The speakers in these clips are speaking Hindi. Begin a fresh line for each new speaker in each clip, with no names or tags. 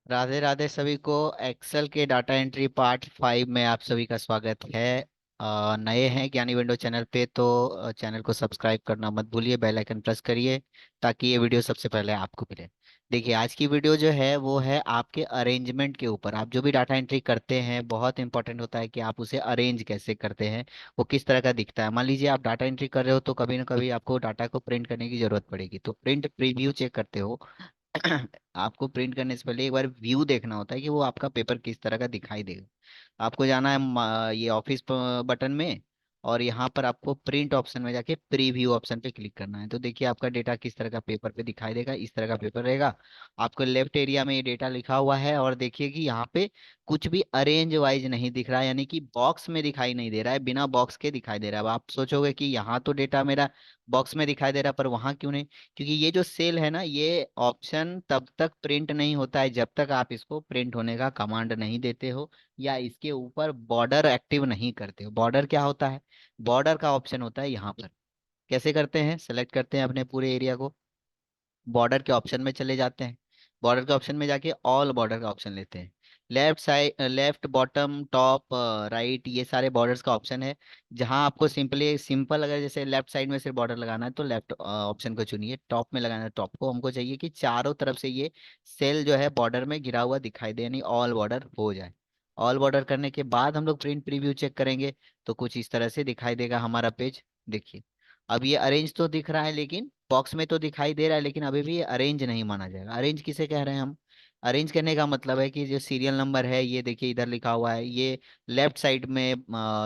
राधे राधे सभी को। एक्सेल के डाटा एंट्री पार्ट 5 में आप सभी का स्वागत है। नए हैं ज्ञानी विंडो चैनल पे तो चैनल को सब्सक्राइब करना मत भूलिए, बेल आइकन प्रेस करिए ताकि ये वीडियो सबसे पहले आपको मिले। देखिए आज की वीडियो जो है वो है आपके अरेंजमेंट के ऊपर। आप जो भी डाटा एंट्री करते हैं बहुत इंपॉर्टेंट होता है कि आप उसे अरेंज कैसे करते हैं, वो किस तरह का दिखता है। मान लीजिए आप डाटा एंट्री कर रहे हो तो कभी ना कभी आपको डाटा को प्रिंट करने की जरूरत पड़ेगी, तो प्रिंट प्रीव्यू चेक करते हो। आपको प्रिंट करने से पहले एक बार व्यू देखना होता है कि वो आपका पेपर किस तरह का दिखाई देगा। आपको जाना है ये ऑफिस बटन में, और यहाँ पर आपको प्रिंट ऑप्शन में जाके प्रीव्यू ऑप्शन पे क्लिक करना है। तो देखिए आपका डेटा किस तरह का पेपर पे दिखाई देगा, इस तरह का पेपर रहेगा। आपको लेफ्ट एरिया में ये डेटा लिखा हुआ है, और देखिए कि यहाँ पे कुछ भी अरेंज वाइज नहीं दिख रहा है, यानी कि बॉक्स में दिखाई नहीं दे रहा है, बिना बॉक्स के दिखाई दे रहा है। अब आप सोचोगे कि यहाँ तो डेटा मेरा बॉक्स में दिखाई दे रहा है, पर वहाँ क्यों नहीं? क्योंकि ये जो सेल है ना, ये ऑप्शन तब तक प्रिंट नहीं होता है जब तक आप इसको प्रिंट होने का कमांड नहीं देते हो या इसके ऊपर बॉर्डर एक्टिव नहीं करते हो। बॉर्डर क्या होता है? बॉर्डर का ऑप्शन होता है यहाँ पर। कैसे करते हैं? सेलेक्ट करते हैं अपने पूरे एरिया को, बॉर्डर के ऑप्शन में चले जाते हैं। बॉर्डर के ऑप्शन में जाके ऑल बॉर्डर का ऑप्शन लेते हैं। Left side, left, bottom, top, right, ये सारे बॉर्डर्स का ऑप्शन है। जहां आपको सिंपली सिंपल अगर जैसे लेफ्ट साइड में सिर्फ बॉर्डर लगाना है तो लेफ्ट ऑप्शन को चुनिए। टॉप में लगाना है टॉप को। हमको चाहिए कि चारों तरफ से ये सेल जो है बॉर्डर में गिरा हुआ दिखाई दे, यानी ऑल बॉर्डर हो जाए। ऑल बॉर्डर करने के बाद हम लोग प्रिंट प्रीव्यू चेक करेंगे तो कुछ इस तरह से दिखाई देगा हमारा पेज। देखिए अब ये अरेंज तो दिख रहा है, लेकिन बॉक्स में तो दिखाई दे रहा है, लेकिन अभी भी ये अरेंज नहीं माना जाएगा। अरेंज किसे कह रहे हैं हम? अरेंज करने का मतलब है कि जो सीरियल नंबर है ये देखिए इधर लिखा हुआ है, ये लेफ्ट साइड में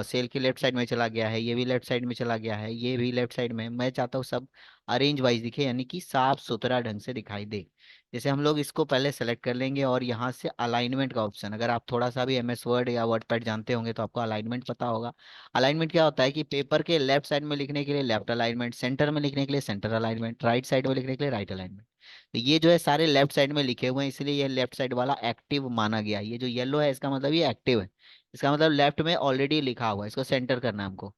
सेल के लेफ्ट साइड में चला गया है, ये भी लेफ्ट साइड में चला गया है, ये भी लेफ्ट साइड में। मैं चाहता हूँ सब अरेंज वाइज दिखे, यानी कि साफ सुथरा ढंग से दिखाई दे। जैसे हम लोग इसको पहले सेलेक्ट कर लेंगे, और यहाँ से अलाइनमेंट का ऑप्शन, अगर आप थोड़ा सा भी एमएस वर्ड या वर्ड पैड जानते होंगे तो आपको अलाइनमेंट पता होगा। अलाइनमेंट क्या होता है कि पेपर के लेफ्ट साइड में लिखने के लिए लेफ्ट अलाइनमेंट, सेंटर में लिखने के लिए सेंटर अलाइनमेंट, राइट साइड में लिखने के लिए राइट अलाइनमेंट। तो ये जो है सारे लेफ्ट साइड में लिखे हुए हैं, इसलिए ये लेफ्ट साइड वाला एक्टिव माना गया। ये जो येलो है इसका मतलब ये एक्टिव है। इसका मतलब लेफ्ट में ऑलरेडी लिखा हुआ है, इसको सेंटर करना है हमको।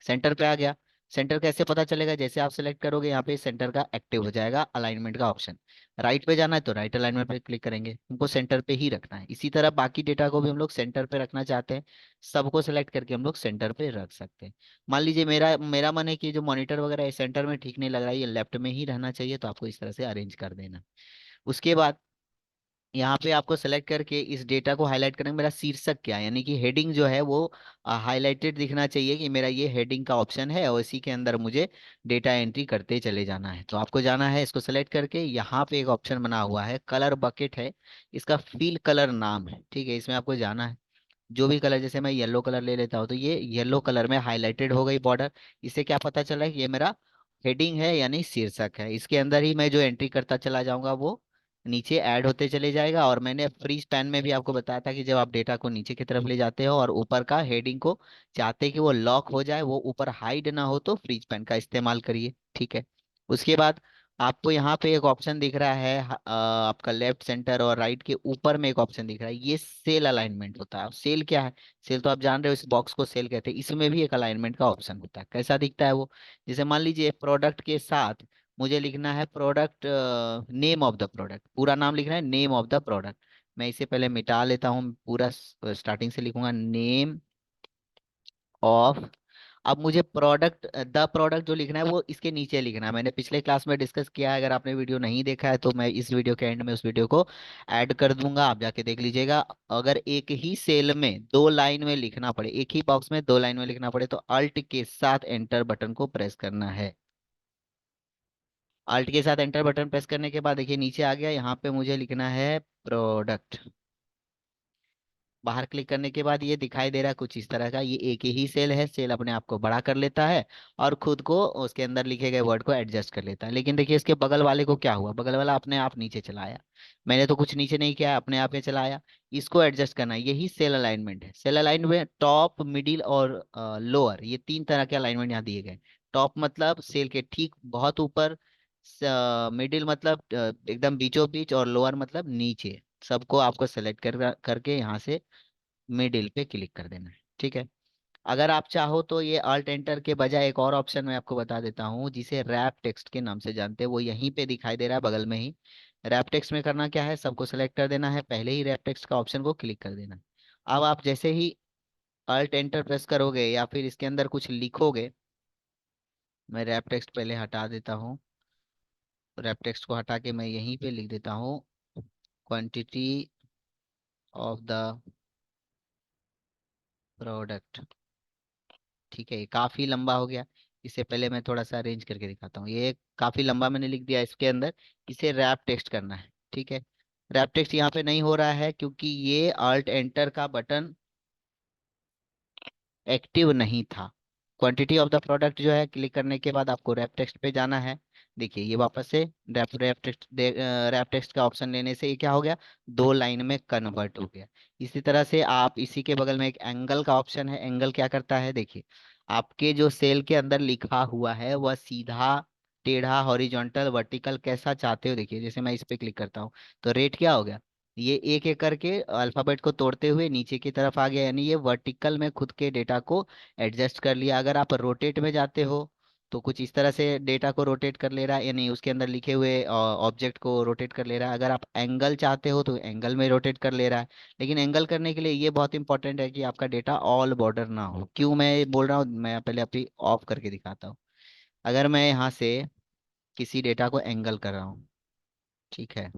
सेंटर पे आ गया। सेंटर कैसे पता चलेगा? जैसे आप सेलेक्ट करोगे यहाँ पे सेंटर का एक्टिव हो जाएगा अलाइनमेंट का ऑप्शन। राइट पे जाना है तो राइट अलाइनमेंट पे क्लिक करेंगे, हमको सेंटर पे ही रखना है। इसी तरह बाकी डेटा को भी हम लोग सेंटर पे रखना चाहते हैं, सबको सेलेक्ट करके हम लोग सेंटर पे रख सकते हैं। मान लीजिए मेरा मेरा मन है कि जो मॉनिटर वगैरह है सेंटर में ठीक नहीं लग रहा है, ये लेफ्ट में ही रहना चाहिए, तो आपको इस तरह से अरेंज कर देना। उसके बाद यहाँ पे आपको सेलेक्ट करके इस डेटा को हाईलाइट करना, मेरा शीर्षक क्या है, यानी कि हेडिंग जो है वो हाईलाइटेड दिखना चाहिए कि मेरा ये हेडिंग का ऑप्शन है, और इसी के अंदर मुझे डेटा एंट्री करते चले जाना है। तो आपको जाना है इसको सेलेक्ट करके, यहाँ पे एक ऑप्शन बना हुआ है कलर बकेट है, इसका फील कलर नाम है, ठीक है। इसमें आपको जाना है, जो भी कलर, जैसे मैं येलो कलर ले लेता हूँ तो ये येलो कलर में हाईलाइटेड हो गई बॉर्डर। इससे क्या पता चला कि ये मेरा हेडिंग है यानी शीर्षक है। इसके अंदर ही मैं जो एंट्री करता चला जाऊंगा वो नीचे ऐड होते चले जाएगा। और मैंने फ्री स्पैन में भी आपको बताया था कि जब आप डेटा को नीचे की तरफ ले जाते हो और ऊपर का हेडिंग को चाहते कि वो लॉक हो जाए, वो ऊपर हाइड ना हो, तो फ्री स्पैन का इस्तेमाल करिए, ठीक है। उसके बाद आपको यहाँ पे एक ऑप्शन दिख रहा है, आपका लेफ्ट, सेंटर और राइट के ऊपर में एक ऑप्शन दिख रहा है, ये सेल अलाइनमेंट होता है। अब सेल क्या है? सेल तो आप जान रहे हो, इस बॉक्स को सेल कहते हैं। इसमें भी एक अलाइनमेंट का ऑप्शन होता है। कैसा दिखता है वो? जैसे मान लीजिए प्रोडक्ट के साथ मुझे लिखना है product, name of the product, पूरा नाम लिखना है, नेम ऑफ द प्रोडक्ट। मैं इसे पहले मिटा लेता हूँ, पूरा स्टार्टिंग से लिखूंगा, नेम ऑफ। अब मुझे प्रोडक्ट, द प्रोडक्ट जो लिखना है वो इसके नीचे लिखना है। मैंने पिछले क्लास में डिस्कस किया है, अगर आपने वीडियो नहीं देखा है तो मैं इस वीडियो के एंड में उस वीडियो को ऐड कर दूंगा, आप जाके देख लीजिएगा। अगर एक ही सेल में दो लाइन में लिखना पड़े, एक ही बॉक्स में दो लाइन में लिखना पड़े, तो अल्ट के साथ एंटर बटन को प्रेस करना है। अल्ट के साथ एंटर बटन प्रेस करने के बाद देखिए नीचे आ गया, यहाँ पे मुझे लिखना है प्रोडक्ट। बाहर क्लिक करने के बाद ये दिखाई दे रहा है कुछ इस तरह का, ये एक ही सेल है, सेल अपने आप को बड़ा कर लेता है और खुद को उसके अंदर लिखे गए वर्ड को एडजस्ट कर लेता है। लेकिन देखिए इसके बगल वाले को क्या हुआ, बगल वाला अपने आप नीचे चला आया। मैंने तो कुछ नीचे नहीं किया, अपने आप ही चला आया। इसको एडजस्ट करना है, यही सेल अलाइनमेंट है। सेल अलाइनमेंट टॉप, मिडिल और लोअर, ये तीन तरह के अलाइनमेंट यहाँ दिए गए। टॉप मतलब सेल के ठीक बहुत ऊपर, मिडिल मतलब एकदम बीचों बीच, और लोअर मतलब नीचे। सबको आपको सेलेक्ट करके यहाँ से मिडिल पे क्लिक कर देना है, ठीक है। अगर आप चाहो तो ये अल्ट एंटर के बजाय एक और ऑप्शन मैं आपको बता देता हूँ, जिसे रैप टेक्स्ट के नाम से जानते हैं, वो यहीं पे दिखाई दे रहा है बगल में ही। रैप टेक्स्ट में करना क्या है, सबको सेलेक्ट कर देना है, पहले ही रैप टेक्स्ट का ऑप्शन को क्लिक कर देना है। अब आप जैसे ही अल्ट एंटर प्रेस करोगे या फिर इसके अंदर कुछ लिखोगे, मैं रैप टेक्स्ट पहले हटा देता हूँ। रैप टेक्स्ट को हटा के मैं यहीं पे लिख देता हूँ, क्वांटिटी ऑफ द प्रोडक्ट। ठीक है, ये काफी लंबा हो गया। इससे पहले मैं थोड़ा सा अरेंज करके दिखाता हूँ, ये काफी लंबा मैंने लिख दिया इसके अंदर। इसे रैप टेक्स्ट करना है, ठीक है। रैप टेक्स्ट यहाँ पे नहीं हो रहा है क्योंकि ये अल्ट एंटर का बटन एक्टिव नहीं था। क्वांटिटी ऑफ द प्रोडक्ट जो है, क्लिक करने के बाद आपको रैप टेक्स्ट पे जाना है। देखिए ये वापस से रैप टेक्स्ट का ऑप्शन लेने से ये क्या हो गया, दो लाइन में कन्वर्ट हो गया। इसी तरह से आप इसी के बगल में एक एंगल का ऑप्शन है, एंगल क्या करता है, देखिए आपके जो सेल के अंदर लिखा हुआ है वह सीधा, टेढ़ा, हॉरिजॉन्टल, वर्टिकल कैसा चाहते हो। देखिए जैसे मैं इस पे क्लिक करता हूँ तो रेट क्या हो गया, ये एक एक करके अल्फाबेट को तोड़ते हुए नीचे की तरफ आ गया, यानी ये वर्टिकल में खुद के डेटा को एडजस्ट कर लिया। अगर आप रोटेट में जाते हो तो कुछ इस तरह से डेटा को रोटेट कर ले रहा है, यानी उसके अंदर लिखे हुए ऑब्जेक्ट को रोटेट कर ले रहा है। अगर आप एंगल चाहते हो तो एंगल में रोटेट कर ले रहा है। लेकिन एंगल करने के लिए ये बहुत इंपॉर्टेंट है कि आपका डेटा ऑल बॉर्डर ना हो। क्यों मैं बोल रहा हूँ, मैं पहले अभी ऑफ करके दिखाता हूँ। अगर मैं यहाँ से किसी डेटा को एंगल कर रहा हूँ, ठीक है,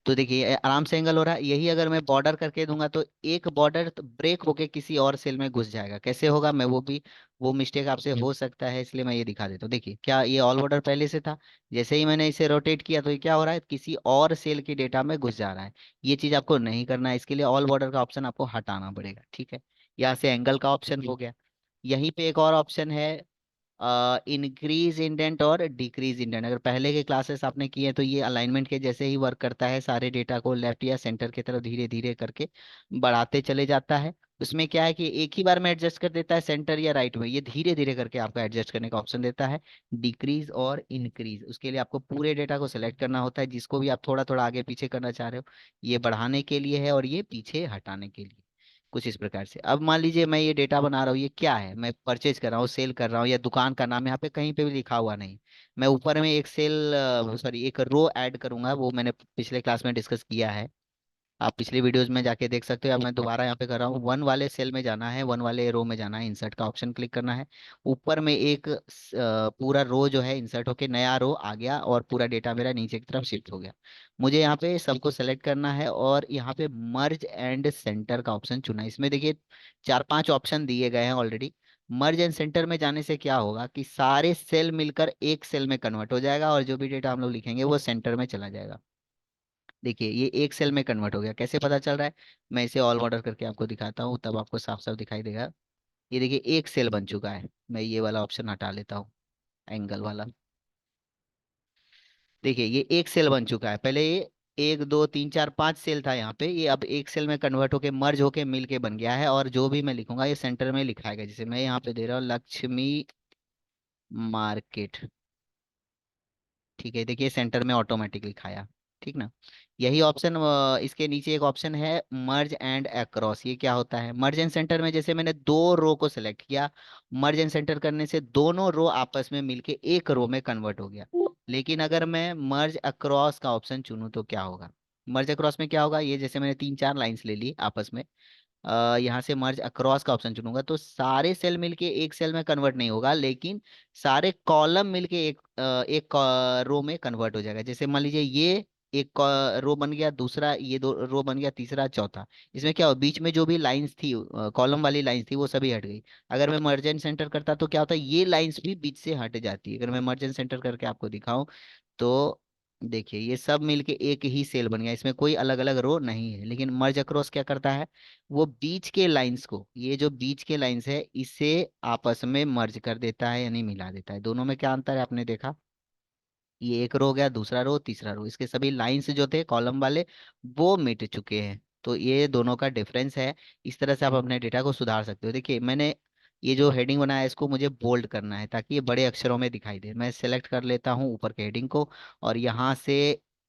तो देखिए आराम से एंगल हो रहा है। यही अगर मैं बॉर्डर करके दूंगा तो एक बॉर्डर ब्रेक होके किसी और सेल में घुस जाएगा। कैसे होगा, मैं वो भी, वो मिस्टेक आपसे हो सकता है, इसलिए मैं ये दिखा देता हूँ। देखिए क्या ये ऑल बॉर्डर पहले से था, जैसे ही मैंने इसे रोटेट किया तो ये क्या हो रहा है, किसी और सेल की डेटा में घुस जा रहा है। ये चीज आपको नहीं करना है, इसके लिए ऑल बॉर्डर का ऑप्शन आपको हटाना पड़ेगा, ठीक है। यहाँ से एंगल का ऑप्शन हो गया। यहीं पे एक और ऑप्शन है, इंक्रीज इंडेंट और डिक्रीज इंडेंट। अगर पहले के क्लासेस आपने किए हैं तो ये अलाइनमेंट के जैसे ही वर्क करता है, सारे डेटा को लेफ्ट या सेंटर की तरफ धीरे धीरे करके बढ़ाते चले जाता है। उसमें क्या है कि एक ही बार में एडजस्ट कर देता है सेंटर या राइट में, ये धीरे धीरे करके आपका एडजस्ट करने का ऑप्शन देता है। डिक्रीज और इंक्रीज, उसके लिए आपको पूरे डेटा को सिलेक्ट करना होता है, जिसको भी आप थोड़ा थोड़ा आगे पीछे करना चाह रहे हो। ये बढ़ाने के लिए है और ये पीछे हटाने के लिए, कुछ इस प्रकार से। अब मान लीजिए मैं ये डेटा बना रहा हूँ, ये क्या है, मैं परचेज कर रहा हूँ, सेल कर रहा हूँ, या दुकान का नाम यहाँ पे कहीं पे भी लिखा हुआ नहीं। मैं ऊपर में एक सेल, सॉरी एक रो ऐड करूंगा, वो मैंने पिछले क्लास में डिस्कस किया है, आप पिछली वीडियोस में जाके देख सकते हो। अब मैं दोबारा यहाँ पे कर रहा हूँ, वन वाले सेल में जाना है, वन वाले रो में जाना है, इंसर्ट का ऑप्शन क्लिक करना है। ऊपर में एक पूरा रो जो है इंसर्ट होके नया रो आ गया और पूरा डेटा मेरा नीचे की तरफ शिफ्ट हो गया। मुझे यहाँ पे सबको सेलेक्ट करना है और यहाँ पे मर्ज एंड सेंटर का ऑप्शन चुना है। इसमें देखिए चार पांच ऑप्शन दिए गए हैं ऑलरेडी। मर्ज एंड सेंटर में जाने से क्या होगा कि सारे सेल मिलकर एक सेल में कन्वर्ट हो जाएगा और जो भी डेटा हम लोग लिखेंगे वो सेंटर में चला जाएगा। देखिए ये एक सेल में कन्वर्ट हो गया, कैसे पता चल रहा है, मैं इसे ऑल ऑर्डर करके आपको दिखाता हूँ, तब आपको साफ साफ दिखाई देगा। ये देखिए एक सेल बन चुका है। मैं ये वाला ऑप्शन हटा लेता हूँ, एंगल वाला। देखिए ये एक सेल बन चुका है, पहले ये एक दो तीन चार पांच सेल था यहाँ पे, ये अब एक सेल में कन्वर्ट होके मर्ज होके मिल के बन गया है। और जो भी मैं लिखूंगा ये सेंटर में लिखाएगा, जैसे मैं यहाँ पे दे रहा हूँ लक्ष्मी मार्केट। ठीक है, देखिए सेंटर में ऑटोमेटिक लिखाया, ठीक ना। यही ऑप्शन, इसके नीचे एक ऑप्शन है मर्ज एंड अक्रॉस। ये क्या होता है, मर्ज एंड सेंटर में जैसे मैंने दो रो को सिलेक्ट किया, मर्ज एंड सेंटर करने से दोनों रो आपस में मिलके एक रो में कन्वर्ट हो गया। लेकिन अगर मैं मर्ज अक्रॉस का ऑप्शन चुनूं तो क्या होगा, मर्ज अक्रॉस में क्या होगा, ये जैसे मैंने तीन चार लाइंस ले ली आपस में, यहाँ से मर्ज अक्रॉस का ऑप्शन चुनूंगा तो सारे सेल मिलके एक सेल में कन्वर्ट नहीं होगा, लेकिन सारे कॉलम मिलके एक रो में कन्वर्ट हो जाएगा। जैसे मान लीजिए ये एक रो बन गया, दूसरा ये दो रो बन गया, तीसरा चौथा। इसमें क्या हो, बीच में जो भी लाइंस थी, कॉलम वाली लाइंस थी, वो सभी हट गई। अगर मैं मर्ज सेंटर करता तो क्या होता है, ये लाइंस भी बीच से हट जाती है। अगर मैं मर्ज सेंटर करके आपको दिखाऊं तो देखिए ये सब मिलके एक ही सेल बन गया, इसमें कोई अलग अलग रो नहीं है। लेकिन मर्ज अक्रॉस क्या करता है, वो बीच के लाइंस को, ये जो बीच के लाइंस है इसे आपस में मर्ज कर देता है, यानी मिला देता है। दोनों में क्या अंतर है आपने देखा, ये एक रो हो गया, दूसरा रो, तीसरा रो, इसके सभी लाइंस जो थे कॉलम वाले वो मिट चुके हैं। तो ये दोनों का डिफरेंस है। इस तरह से आप अपने डेटा को सुधार सकते हो। देखिए मैंने ये जो हेडिंग बनाया है इसको मुझे बोल्ड करना है ताकि ये बड़े अक्षरों में दिखाई दे। मैं सेलेक्ट कर लेता हूँ ऊपर के हेडिंग को, और यहाँ से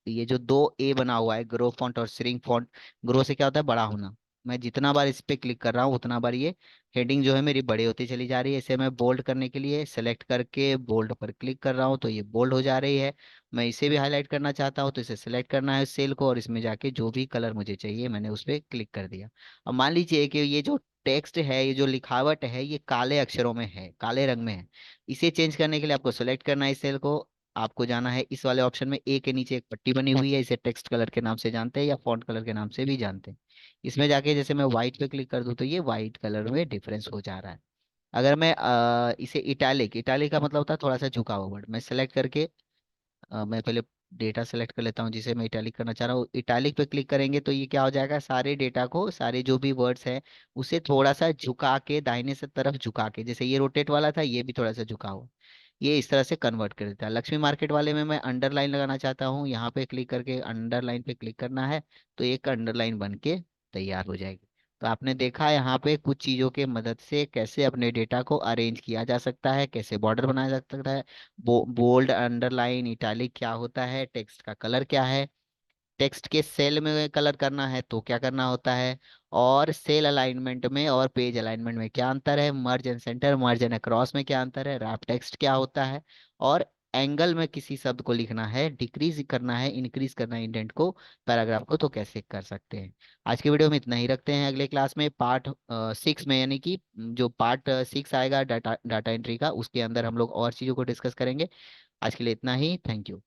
ये जो दो ए बना हुआ है, ग्रो फॉन्ट और श्रिंक फॉन्ट, ग्रो से क्या होता है बड़ा होना, मैं जितना बार इस पे क्लिक कर रहा हूँ उतना बार ये हेडिंग जो है मेरी बड़ी होती चली जा रही है। इसे मैं बोल्ड करने के लिए सेलेक्ट करके बोल्ड पर क्लिक कर रहा हूँ तो ये बोल्ड हो जा रही है। मैं इसे भी हाईलाइट करना चाहता हूँ तो इसे सेलेक्ट करना है सेल को, और इसमें जाके जो भी कलर मुझे चाहिए मैंने उस पर क्लिक कर दिया। अब मान लीजिए कि ये जो टेक्स्ट है, ये जो लिखावट है, ये काले अक्षरों में है, काले रंग में है। इसे चेंज करने के लिए आपको सेलेक्ट करना है इस सेल को। आपको जाना है इस वाले ऑप्शन में, ए के नीचे एक पट्टी बनी हुई है, इसे टेक्स्ट कलर के नाम से जानते हैं या फॉन्ट कलर के नाम से भी जानते हैं। इसमें जाके जैसे मैं व्हाइट पे क्लिक कर दूं तो ये व्हाइट कलर में डिफरेंस हो जा रहा है। अगर मैं इसे इटैलिक, इटैलिक का मतलब होता है थोड़ा सा झुका हुआ वर्ड, मैं सेलेक्ट करके मैं पहले डेटा सेलेक्ट कर लेता हूँ जिसे मैं इटैलिक करना चाह रहा हूँ। इटैलिक पे क्लिक करेंगे तो ये क्या हो जाएगा, सारे डेटा को, सारे जो भी वर्ड्स हैं उसे थोड़ा सा झुका के, दाहिने से तरफ झुका के, जैसे ये रोटेट वाला था ये भी थोड़ा सा झुका हुआ, ये इस तरह से कन्वर्ट कर देता है। लक्ष्मी मार्केट वाले में मैं अंडरलाइन लगाना चाहता हूँ, यहाँ पे क्लिक करके अंडरलाइन पे क्लिक करना है तो एक अंडरलाइन बन के तैयार हो जाएगी। तो आपने देखा यहाँ पे कुछ चीज़ों के मदद से कैसे अपने डेटा को अरेंज किया जा सकता है, कैसे बॉर्डर बनाया जा सकता है, बोल्ड, अंडरलाइन, इटैलिक क्या होता है, टेक्स्ट का कलर क्या है, टेक्स्ट के सेल में कलर करना है तो क्या करना होता है, और सेल अलाइनमेंट में और पेज अलाइनमेंट में क्या अंतर है, मर्ज and centre, merge and across में क्या अंतर है, रैप टेक्स्ट क्या होता है, और एंगल में किसी शब्द को लिखना है, डिक्रीज करना है, इंक्रीज करना है इंडेंट को, पैराग्राफ को, तो कैसे कर सकते हैं। आज की वीडियो में इतना ही रखते हैं। अगले क्लास में पार्ट 6 में, यानी कि जो पार्ट 6 आएगा डाटा डाटा एंट्री का, उसके अंदर हम लोग और चीज़ों को डिस्कस करेंगे। आज के लिए इतना ही, थैंक यू।